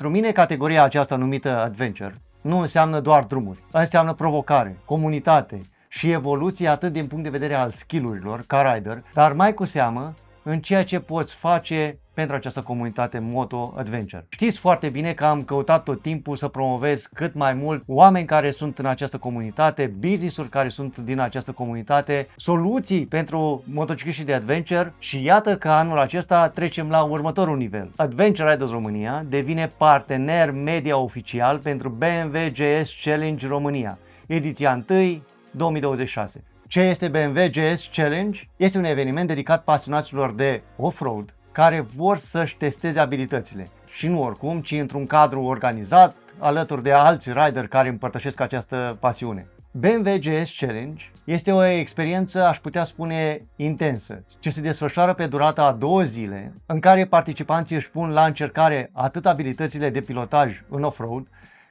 Pentru mine, categoria aceasta numită adventure nu înseamnă doar drumuri, înseamnă provocare, comunitate și evoluție atât din punct de vedere al skill-urilor ca rider, dar mai cu seamă în ceea ce poți face pentru această comunitate Moto Adventure. Știți foarte bine că am căutat tot timpul să promovez cât mai mult oameni care sunt în această comunitate, business-uri care sunt din această comunitate, soluții pentru motocicliști de adventure și iată că anul acesta trecem la următorul nivel. Adventure Riders România devine partener media oficial pentru BMW GS Challenge România, ediția 1 2026. Ce este BMW GS Challenge? Este un eveniment dedicat pasionaților de off-road care vor să-și testeze abilitățile și nu oricum, ci într-un cadru organizat alături de alți rideri care împărtășesc această pasiune. BMW GS Challenge este o experiență, aș putea spune, intensă, ce se desfășoară pe durata a 2 zile, în care participanții își pun la încercare atât abilitățile de pilotaj în off-road,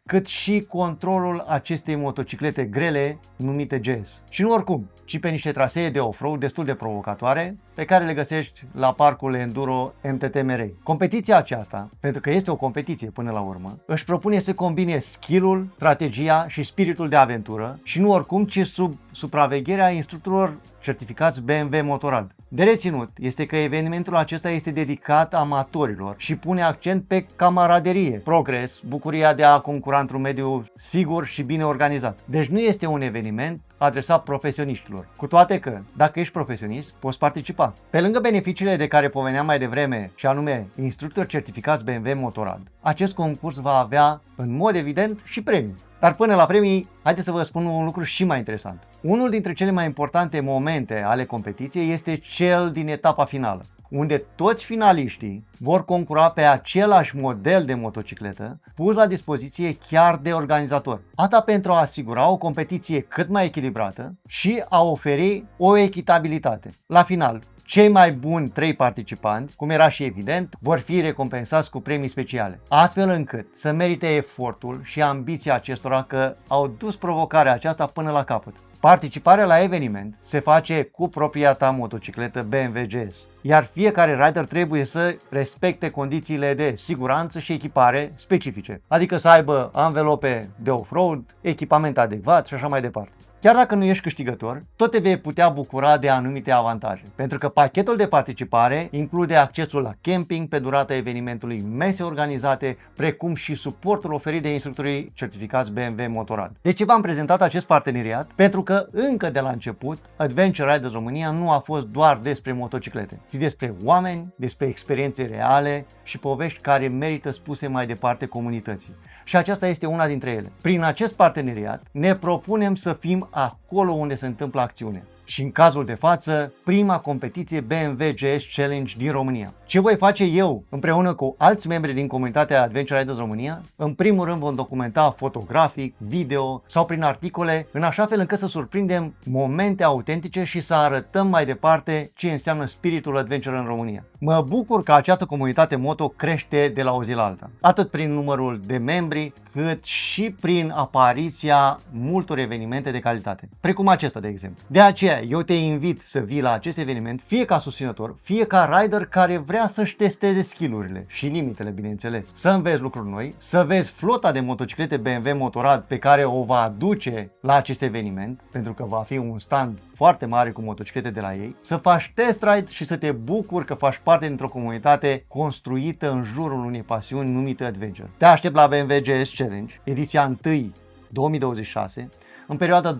cât și controlul acestei motociclete grele numite GS. Și nu oricum, ci pe niște trasee de off-road destul de provocatoare, pe care le găsești la parcul Enduro MTT Merei. Competiția aceasta, pentru că este o competiție până la urmă, își propune să combine skill-ul, strategia și spiritul de aventură și nu oricum, ci sub supravegherea instructorilor certificați BMW Motorrad. De reținut este că evenimentul acesta este dedicat amatorilor și pune accent pe camaraderie, progres, bucuria de a concura într-un mediu sigur și bine organizat. Deci nu este un eveniment adresat profesioniștilor, cu toate că, dacă ești profesionist, poți participa. Pe lângă beneficiile de care pomeneam mai devreme, și anume instructori certificați BMW Motorrad, acest concurs va avea, în mod evident, și premii. Dar până la premii, haideți să vă spun un lucru și mai interesant. Unul dintre cele mai importante momente ale competiției este cel din etapa finală, unde toți finaliștii vor concura pe același model de motocicletă pus la dispoziție chiar de organizator. Asta pentru a asigura o competiție cât mai echilibrată și a oferi o echitabilitate. La final, cei mai buni 3 participanți, cum era și evident, vor fi recompensați cu premii speciale, astfel încât să merite efortul și ambiția acestora că au dus provocarea aceasta până la capăt. Participarea la eveniment se face cu propria ta motocicletă BMW GS, iar fiecare rider trebuie să respecte condițiile de siguranță și echipare specifice, adică să aibă anvelope de off-road, echipament adecvat și așa mai departe. Chiar dacă nu ești câștigător, tot te vei putea bucura de anumite avantaje, pentru că pachetul de participare include accesul la camping pe durata evenimentului, mese organizate, precum și suportul oferit de instructorii certificați BMW Motorrad. De ce v-am prezentat acest parteneriat? Pentru că încă de la început, Adventure Riders România nu a fost doar despre motociclete, ci despre oameni, despre experiențe reale și povești care merită spuse mai departe comunității. Și aceasta este una dintre ele. Prin acest parteneriat ne propunem să fim acolo unde se întâmplă acțiunea. Și în cazul de față, prima competiție BMW GS Challenge din România. Ce voi face eu împreună cu alți membri din comunitatea Adventure Riders România? În primul rând vom documenta fotografic, video sau prin articole, în așa fel încât să surprindem momente autentice și să arătăm mai departe ce înseamnă spiritul adventure în România. Mă bucur că această comunitate moto crește de la o zi la alta, atât prin numărul de membri, cât și prin apariția multor evenimente de calitate, precum acesta de exemplu. De aceea eu te invit să vii la acest eveniment, fie ca susținător, fie ca rider care vrea să-și testeze skill-urile și limitele, bineînțeles, să înveți lucruri noi, să vezi flota de motociclete BMW Motorrad pe care o va aduce la acest eveniment, pentru că va fi un stand foarte mare cu motociclete de la ei, să faci test ride și să te bucuri că faci parte dintr-o comunitate construită în jurul unei pasiuni numită Adventure. Te aștept la BMW GS Challenge, ediția 1 2026, în perioada 26-28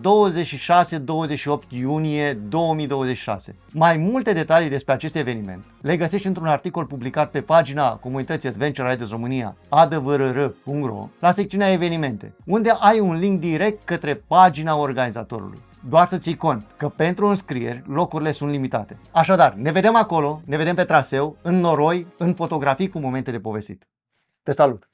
iunie 2026. Mai multe detalii despre acest eveniment le găsești într-un articol publicat pe pagina comunității Adventure Riders România advr.ro la secțiunea evenimente, unde ai un link direct către pagina organizatorului. Doar să ții cont că pentru înscrieri locurile sunt limitate. Așadar, ne vedem acolo, ne vedem pe traseu, în noroi, în fotografii cu momente de povestit. Te salut!